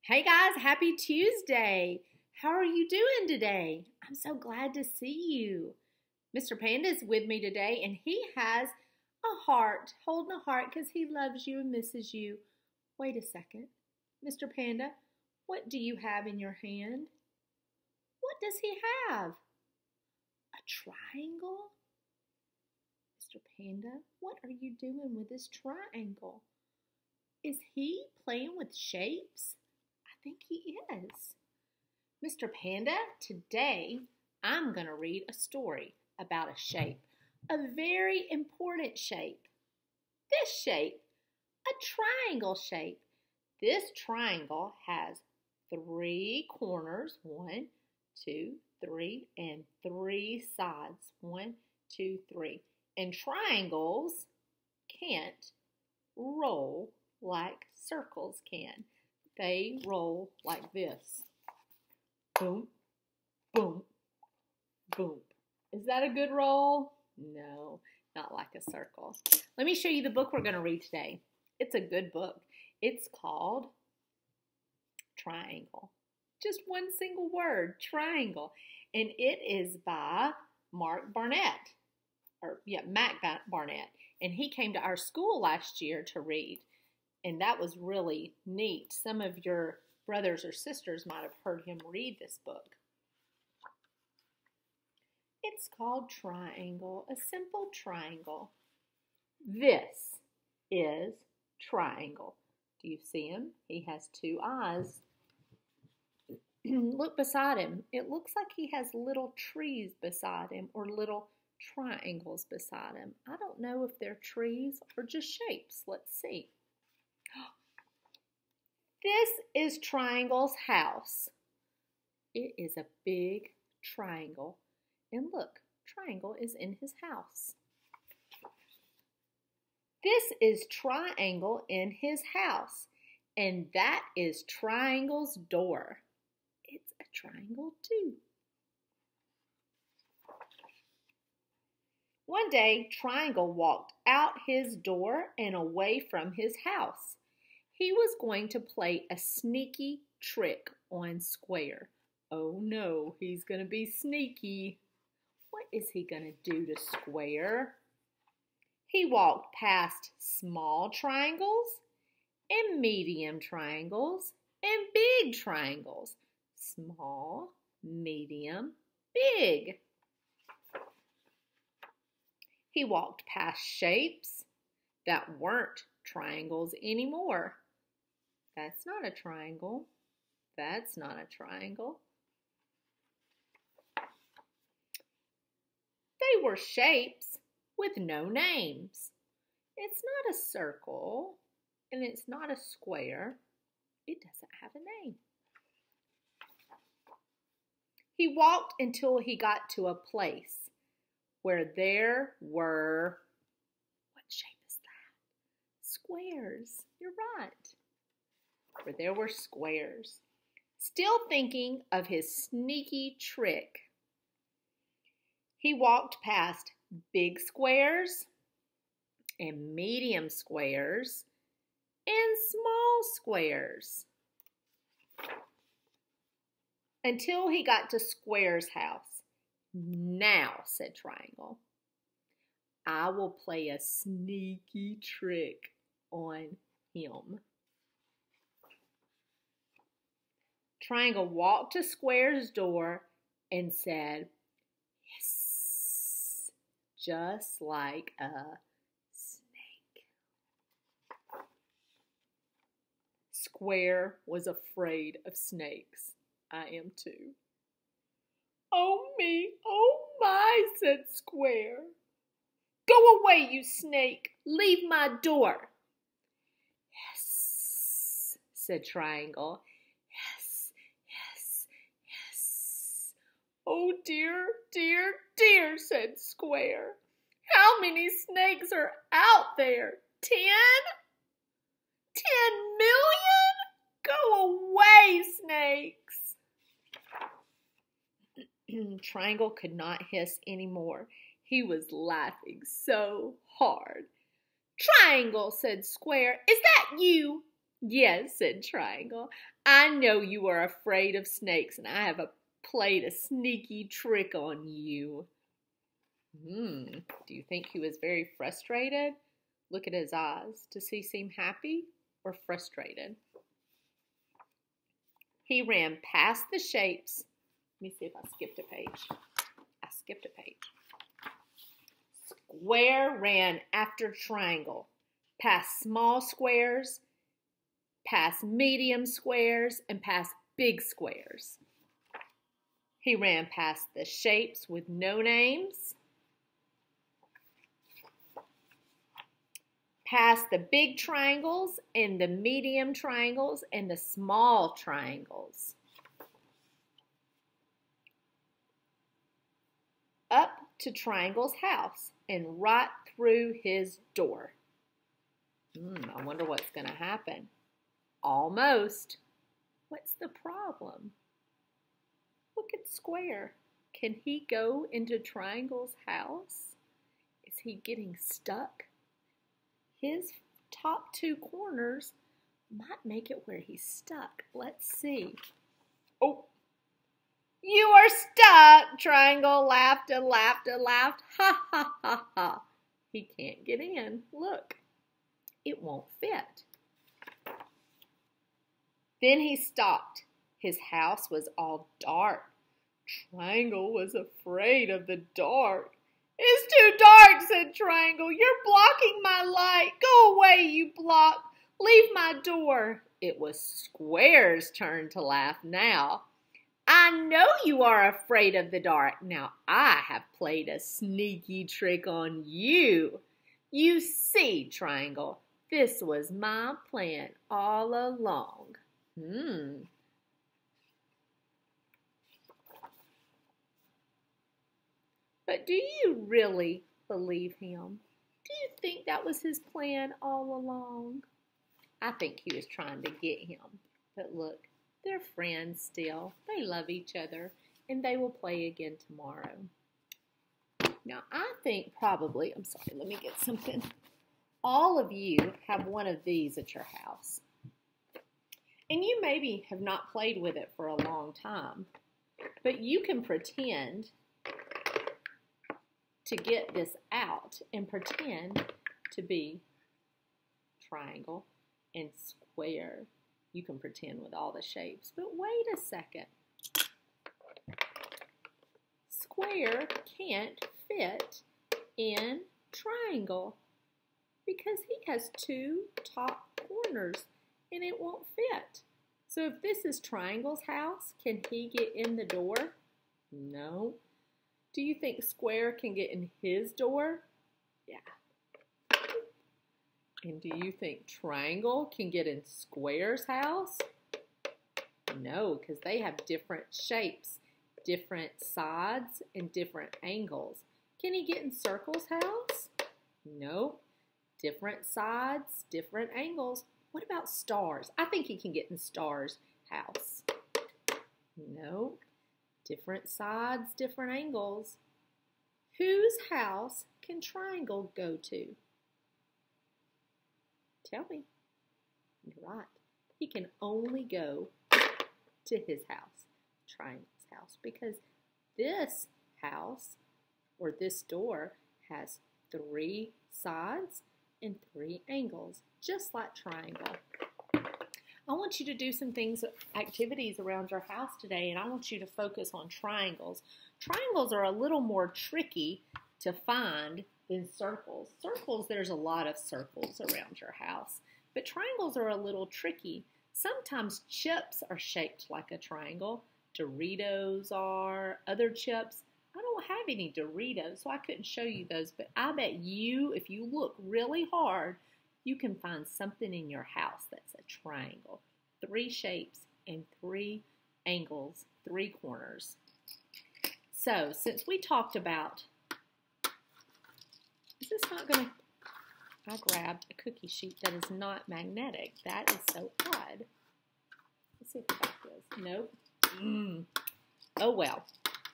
Hey guys, happy Tuesday. How are you doing today? I'm so glad to see you. Mr. Panda is with me today and he has a heart, holding a heart because he loves you and misses you. Wait a second. Mr. Panda, what do you have in your hand? What does he have? A triangle? Mr. Panda, what are you doing with this triangle? Is he playing with shapes? I think he is. Mr. Panda, today I'm going to read a story about a shape, a very important shape. This shape, a triangle shape. This triangle has 3 corners, 1, 2, 3, and 3 sides, 1, 2, 3. And triangles can't roll like circles can. They roll like this. Boom, boom, boom. Is that a good roll? No, not like a circle. Let me show you the book we're going to read today. It's a good book. It's called Triangle. Just one single word, triangle. And it is by Mac Barnett. And he came to our school last year to read. And that was really neat. Some of your brothers or sisters might have heard him read this book. It's called Triangle, a simple triangle. This is Triangle. Do you see him? He has 2 eyes. Look beside him. It looks like he has little trees beside him or little triangles beside him. I don't know if they're trees or just shapes. Let's see. This is Triangle's house. It is a big triangle. And look, Triangle is in his house. This is Triangle in his house. And that is Triangle's door. It's a triangle too. One day, Triangle walked out his door and away from his house. He was going to play a sneaky trick on Square. Oh no, he's going to be sneaky. What is he going to do to Square? He walked past small triangles and medium triangles and big triangles. Small, medium, big. He walked past shapes that weren't triangles anymore. That's not a triangle. That's not a triangle. They were shapes with no names. It's not a circle, and it's not a square. It doesn't have a name. He walked until he got to a place where there were, what shape is that? Squares. You're right. Where there were squares. Still thinking of his sneaky trick, he walked past big squares and medium squares and small squares until he got to Square's house. Now, said Triangle, I will play a sneaky trick on him. Triangle walked to Square's door and said, "Hiss," just like a snake. Square was afraid of snakes. I am too. Oh me, oh my, said Square. Go away, you snake. Leave my door. Yes, said Triangle. Yes, yes, yes. Oh dear, dear, dear, said Square. How many snakes are out there? 10? 10 million? Go away, snakes. Triangle could not hiss anymore. He was laughing so hard. Triangle, said Square, is that you? Yes, said Triangle. I know you are afraid of snakes, and I have played a sneaky trick on you. Do you think he was very frustrated? Look at his eyes. Does he seem happy or frustrated? He ran past the shapes. Let me see if I skipped a page. I skipped a page. Square ran after Triangle, past small squares, past medium squares, and past big squares. He ran past the shapes with no names, past the big triangles and the medium triangles and the small triangles, up to Triangle's house and right through his door. I wonder what's going to happen. Almost. What's the problem? Look at Square. Can he go into Triangle's house? Is he getting stuck? His top two corners might make it where he's stuck. Let's see. Oh, you are stuck! Triangle laughed and laughed and laughed. Ha, ha, ha, ha. He can't get in. Look, it won't fit. Then he stopped. His house was all dark. Triangle was afraid of the dark. It's too dark, said Triangle. You're blocking my light. Go away, you block. Leave my door. It was Square's turn to laugh now. I know you are afraid of the dark. Now I have played a sneaky trick on you. You see, Triangle, this was my plan all along. But do you really believe him? Do you think that was his plan all along? I think he was trying to get him. But look, they're friends still. They love each other, and they will play again tomorrow. Now, I think probably, I'm sorry, let me get something. All of you have one of these at your house. And you maybe have not played with it for a long time, but you can pretend to get this out and pretend to be Triangle and Square. You can pretend with all the shapes, but wait a second. Square can't fit in Triangle because he has two top corners and it won't fit. So if this is Triangle's house, can he get in the door? No. Do you think Square can get in his door? Yeah. And do you think Triangle can get in Square's house? No, because they have different shapes, different sides, and different angles. Can he get in Circle's house? No. Different sides, different angles. What about Stars? I think he can get in Stars' house. No. Different sides, different angles. Whose house can Triangle go to? Tell me. You're right. He can only go to his house, Triangle's house, because this house or this door has 3 sides and 3 angles, just like Triangle. I want you to do some activities around your house today, and I want you to focus on triangles. Triangles are a little more tricky to find than circles. Circles, there's a lot of circles around your house, but triangles are a little tricky. Sometimes chips are shaped like a triangle. Doritos are, other chips. I don't have any Doritos, so I couldn't show you those, but I bet you, if you look really hard, you can find something in your house that's a triangle. 3 shapes and 3 angles, 3 corners. So, since we talked about, is this not going to, I grabbed a cookie sheet that is not magnetic. That is so odd. Let's see if the back is. Nope. Oh well.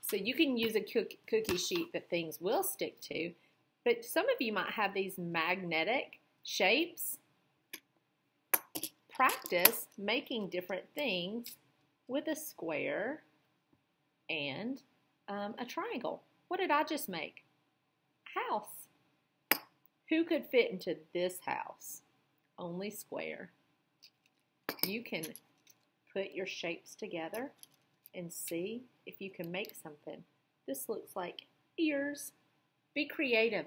So you can use a cookie sheet that things will stick to, but some of you might have these magnetic shapes. practice making different things with a square and a triangle. What did I just make? A house. Who could fit into this house? Only square. You can put your shapes together and see if you can make something. This looks like ears. Be creative.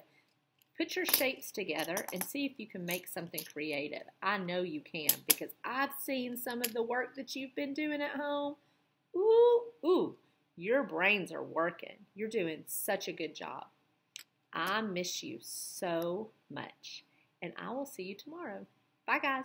Put your shapes together and see if you can make something creative. I know you can because I've seen some of the work that you've been doing at home. Ooh, your brains are working. You're doing such a good job. I miss you so much, and I will see you tomorrow. Bye, guys.